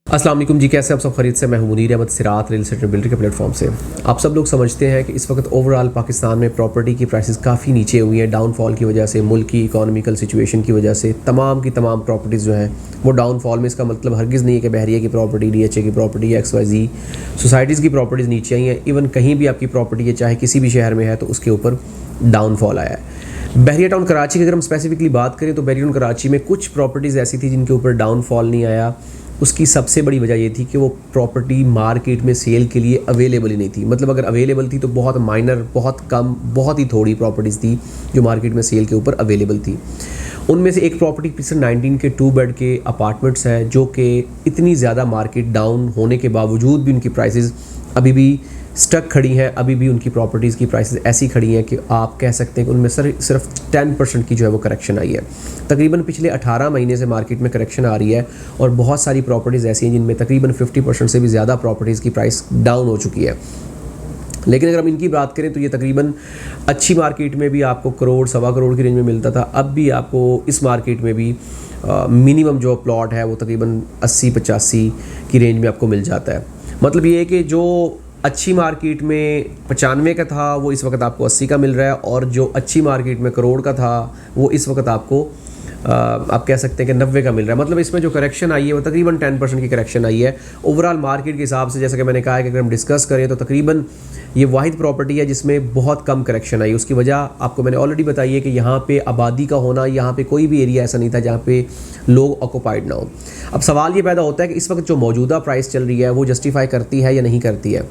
अस्सलाम वालेकुम जी, कैसे आप सब खरीद से। मैं हूं मुनीर अहमद सिरात रियल एस्टेट बिल्डर के प्लेटफॉर्म से। आप सब लोग समझते हैं कि इस वक्त ओवरऑल पाकिस्तान में प्रॉपर्टी की प्राइसेस काफ़ी नीचे हुई हैं डाउनफॉल की वजह से, मुल्क की इकोनॉमिकल सिचुएशन की वजह से। तमाम की तमाम प्रॉपर्टीज़ जो हैं वो डाउनफॉल में। इसका मतलब हरगिज़ नहीं है कि बहरिया की प्रॉपर्टी, DHA की प्रॉपर्टी, XYZ सोसाइटीज़ की प्रॉपर्टीज़ नीचे आई हैं। इवन कहीं भी आपकी प्रॉपर्टी है, चाहे किसी भी शहर में है, तो उसके ऊपर डाउनफॉल आया है। बहरिया टाउन कराची की अगर हम स्पेसिफिकली बात करें तो बहरिया टाउन कराची में कुछ प्रॉपर्टीज़ ऐसी थी जिनके ऊपर डाउनफॉल नहीं आया। उसकी सबसे बड़ी वजह ये थी कि वो प्रॉपर्टी मार्केट में सेल के लिए अवेलेबल ही नहीं थी। मतलब अगर अवेलेबल थी तो बहुत माइनर, बहुत कम, बहुत ही थोड़ी प्रॉपर्टीज़ थी जो मार्केट में सेल के ऊपर अवेलेबल थी। उनमें से एक प्रॉपर्टी पिक्सन 19 के 2 बेड के अपार्टमेंट्स हैं जो कि इतनी ज़्यादा मार्केट डाउन होने के बावजूद भी उनकी प्राइसेस अभी भी स्टक खड़ी हैं। अभी भी उनकी प्रॉपर्टीज़ की प्राइसेस ऐसी खड़ी हैं कि आप कह सकते हैं कि उनमें सिर्फ 10% की जो है वो करेक्शन आई है। तकरीबन पिछले 18 महीने से मार्केट में करेक्शन आ रही है और बहुत सारी प्रॉपर्टीज़ ऐसी हैं जिनमें तकरीबन 50% से भी ज़्यादा प्रॉपर्टीज़ की प्राइस डाउन हो चुकी है। लेकिन अगर हम इनकी बात करें तो ये तकरीबन अच्छी मार्केट में भी आपको करोड़ सवा करोड़ की रेंज में मिलता था। अब भी आपको इस मार्केट में भी मिनिमम जो प्लॉट है वो तकरीबन 80-85 की रेंज में आपको मिल जाता है। मतलब ये है कि जो अच्छी मार्केट में 95 का था वो इस वक्त आपको 80 का मिल रहा है, और जो अच्छी मार्केट में करोड़ का था वो इस वक्त आपको आप कह सकते हैं कि 90 का मिल रहा है। मतलब इसमें जो करेक्शन आई है वो तकरीबन 10% की करेक्शन आई है ओवरऑल मार्केट के हिसाब से। जैसा कि मैंने कहा है कि अगर हम डिस्कस करें तो तकरीबन ये वाहिद प्रॉपर्टी है जिसमें बहुत कम करेक्शन आई। उसकी वजह आपको मैंने ऑलरेडी बताई है कि यहाँ पे आबादी का होना, यहाँ पे कोई भी एरिया ऐसा नहीं था जहाँ पे लोग ऑक्यूपाइड ना हो। अब सवाल ये पैदा होता है कि इस वक्त जो मौजूदा प्राइस चल रही है वो जस्टिफाई करती है या नहीं करती है।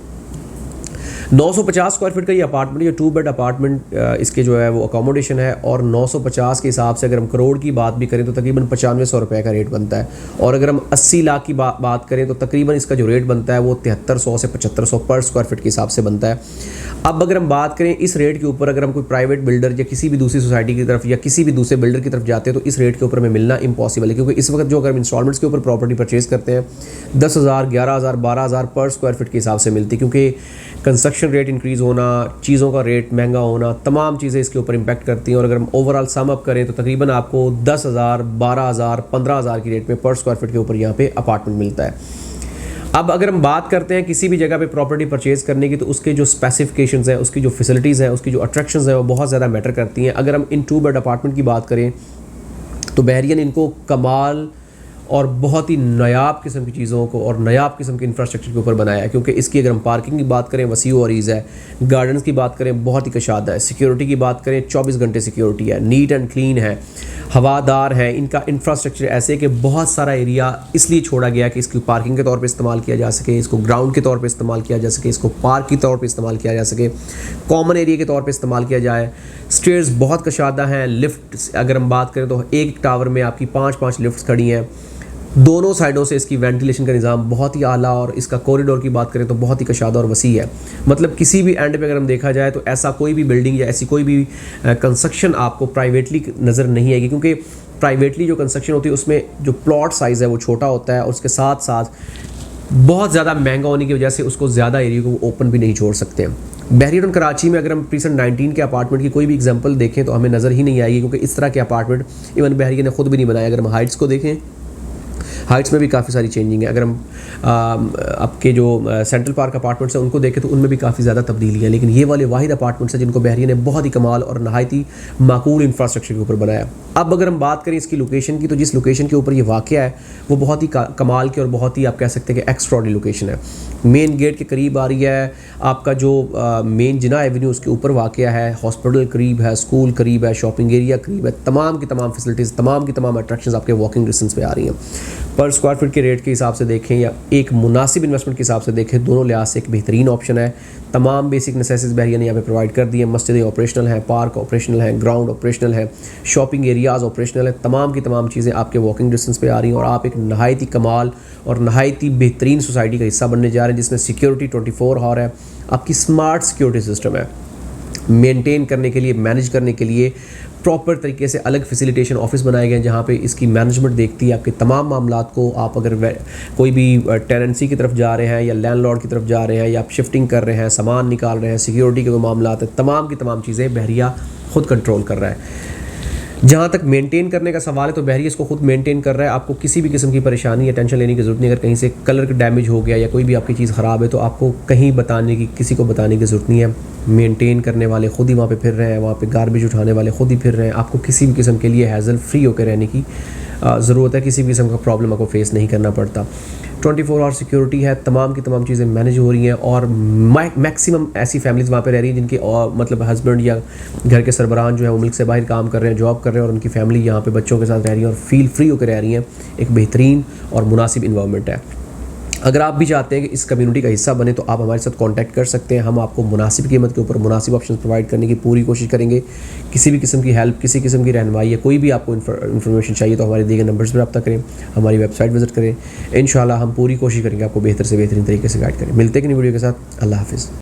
950 स्क्वायर फीट का ये अपार्टमेंट, ये 2 बेड अपार्टमेंट, इसके जो है वो अकोमोडेशन है, और 950 के हिसाब से अगर हम करोड़ की बात भी करें तो तकरीबन 9500 रुपये का रेट बनता है। और अगर हम 80 लाख की बात करें तो तकरीबन इसका जो रेट बनता है वो 7300 से 7500 पर स्क्वायर फीट के हिसाब से बनता है। अब अगर हम बात करें इस रेट के ऊपर, अगर हम कोई प्राइवेट बिल्डर या किसी भी दूसरी सोसाइटी की तरफ या किसी भी दूसरे बिल्डर की तरफ जाते हैं तो इस रेट के ऊपर हमें मिलना इम्पॉसिबल है। क्योंकि इस वक्त जो अगर हम इंस्टॉलमेंट्स के ऊपर प्रॉपर्टी परचेज़ करते हैं 10,000, 11,000, 12,000 पर स्क्वायर फीट के हिसाब से मिलती है। क्योंकि कंस्ट्रक्शन रेट इंक्रीज़ होना, चीज़ों का रेट महंगा होना, तमाम चीज़ें इसके ऊपर इम्पैक्ट करती हैं। और अगर हम ओवरऑल सम अप करें तो तकरीबन आपको 10,000, 12,000, 15,000 की रेट में पर स्क्वायर फीट के ऊपर यहाँ पे अपार्टमेंट मिलता है। अब अगर हम बात करते हैं किसी भी जगह पे प्रॉपर्टी परचेज़ करने की तो उसके जो स्पेसिफिकेशंस हैं, उसकी जो फैसिलिटीज़ हैं, उसकी जो अट्रैक्शंस हैं वो बहुत ज़्यादा मैटर करती हैं। अगर हम इन 2 बेड अपार्टमेंट की बात करें तो बहरिया ने इनको कमाल और बहुत ही नायाब किस्म की चीज़ों को और नायाब किस्म के इंफ्रास्ट्रक्चर के ऊपर बनाया है। क्योंकि इसकी अगर हम पार्किंग की बात करें वसी और ईज़ है, गार्डन्स की बात करें बहुत ही कशादा है, सिक्योरिटी की बात करें 24 घंटे सिक्योरिटी है, नीट एंड क्लीन है, हवादार है। इनका इंफ्रास्ट्रक्चर ऐसे कि बहुत सारा एरिया इसलिए छोड़ा गया कि इसकी पार्किंग के तौर पे इस्तेमाल किया जा सके, इसको ग्राउंड के तौर पे इस्तेमाल किया जा सके, इसको पार्क के तौर पे इस्तेमाल किया जा सके, कॉमन एरिया के तौर पे इस्तेमाल किया जाए। स्टेयर्स बहुत कशादा हैं। लिफ्ट अगर हम बात करें तो एक टावर में आपकी 5-5 लिफ्ट खड़ी हैं। दोनों साइडों से इसकी वेंटिलेशन का निज़ाम बहुत ही आला, और इसका कॉरिडोर की बात करें तो बहुत ही कशादा और वसी है। मतलब किसी भी एंड पे अगर हम देखा जाए तो ऐसा कोई भी बिल्डिंग या ऐसी कोई भी कंस्ट्रक्शन आपको प्राइवेटली नज़र नहीं आएगी। क्योंकि प्राइवेटली जो कंस्ट्रक्शन होती है उसमें जो प्लॉट साइज़ है वो छोटा होता है, और उसके साथ साथ बहुत ज़्यादा महंगा होने की वजह से उसको ज़्यादा एरिया को ओपन भी नहीं छोड़ सकते हैं। बहरिया टाउन कराची में अगर हम प्रीसेंट 19 के अपार्टमेंट की कोई भी एग्जांपल देखें तो हमें नज़र ही नहीं आएगी। क्योंकि इस तरह के अपार्टमेंट इवन बहरिया ने खुद भी नहीं बनाया। अगर हम हाइट्स को देखें, हाइट्स में भी काफ़ी सारी चेंजिंग है। अगर हम आपके जो सेंट्रल पार्क अपार्टमेंट्स हैं उनको देखें तो उनमें भी काफ़ी ज़्यादा तब्दीली है। लेकिन ये वाले वाहिद अपार्टमेंट्स हैं जिनको बहरिया ने बहुत ही कमाल और नहायत ही माकूल इंफ्रास्ट्रक्चर के ऊपर बनाया। अब अगर हम बात करें इसकी लोकेशन की तो जिस लोकेशन के ऊपर ये वाक़या है वो बहुत ही कमाल की और बहुत ही आप कह सकते हैं कि एक्स्ट्राऑर्डिनरी लोकेशन है। मेन गेट के करीब आ रही है, आपका जो मेन जिना एवेन्यू उसके ऊपर वाक़या है, हॉस्पिटल करीब है, स्कूल करीब है, शॉपिंग एरिया करीब है, तमाम की तमाम फैसिलिटीज़, तमाम की तमाम अट्रैक्शंस आपके वॉकिंग डिस्टेंस पे आ रही हैं। पर स्क्वायर फीट के रेट के हिसाब से देखें या एक मुनासिब इन्वेस्टमेंट के हिसाब से देखें, दोनों लिहाज से एक बेहतरीन ऑप्शन है। तमाम बेसिक नेसेसिटीज़ बहरिया ने यहाँ पे प्रोवाइड कर दी है। मस्जिदें ऑपरेशनल हैं, पार्क ऑपरेशनल हैं, ग्राउंड ऑपरेशनल है, शॉपिंग एरियाज़ ऑपरेशनल है, तमाम की तमाम चीज़ें आपके वॉकिंग डिस्टेंस पे आ रही हैं। और आप एक नहायत ही कमाल और नहायत ही बेहतरीन सोसाइटी का हिस्सा बनने जा रहे हैं जिसमें सिक्योरिटी 24 आवर है, आपकी स्मार्ट सिक्योरिटी सिस्टम है। मेंटेन करने के लिए, मैनेज करने के लिए प्रॉपर तरीके से अलग फैसिलिटेशन ऑफिस बनाए गए हैं जहाँ पे इसकी मैनेजमेंट देखती है आपके तमाम मामलात को। आप अगर कोई भी टेनेंसी की तरफ जा रहे हैं या लैंडलॉर्ड की तरफ जा रहे हैं या आप शिफ्टिंग कर रहे हैं, सामान निकाल रहे हैं, सिक्योरिटी के कोई मामलात है, तमाम की तमाम चीज़ें बहरिया खुद कंट्रोल कर रहा है। जहाँ तक मेंटेन करने का सवाल है तो बहरी इसको खुद मेंटेन कर रहा है, आपको किसी भी किस्म की परेशानी या टेंशन लेने की ज़रूरत नहीं। अगर कहीं से कलर डैमेज हो गया या कोई भी आपकी चीज़ ख़राब है तो आपको कहीं बताने की, किसी को बताने की ज़रूरत नहीं है। मेंटेन करने वाले खुद ही वहाँ पे फिर रहे हैं, वहाँ पे गार्बेज उठाने वाले खुद ही फिर रहे हैं। आपको किसी भी किस्म के लिए हैज़ल फ्री होकर रहने की ज़रूरत है, किसी भी किस्म का प्रॉब्लम आपको फेस नहीं करना पड़ता। 24 आवर सिक्योरिटी है, तमाम की तमाम चीज़ें मैनेज हो रही हैं और मैक्सिमम ऐसी फैमिलीज़ वहाँ पे रह रही हैं जिनके और मतलब हस्बैंड या घर के सरबराह जो है वो मुल्क से बाहर काम कर रहे हैं, जॉब कर रहे हैं और उनकी फैमिली यहाँ पे बच्चों के साथ रह रही है और फील फ्री होकर रह रही हैं। एक बेहतरीन और मुनासिब इन्वायरमेंट है। अगर आप भी चाहते हैं कि इस कम्युनिटी का हिस्सा बने तो आप हमारे साथ कांटेक्ट कर सकते हैं। हम आपको मुनासिब कीमत के ऊपर मुनासिब ऑप्शन प्रोवाइड करने की पूरी कोशिश करेंगे। किसी भी किस्म की हेल्प, किसी किस्म की रहनुमाई या कोई भी आपको इन्फॉर्मेशन चाहिए तो हमारे दिए गए नंबर्स पर रब्ता करें, हमारी वेबसाइट विजिट करें। इंशाल्लाह हम पूरी कोशिश करेंगे आपको बेहतर से बेहतरीन तरीके से गाइड करें। मिलते हैं कि नई वीडियो के साथ। अल्लाह हाफिज़।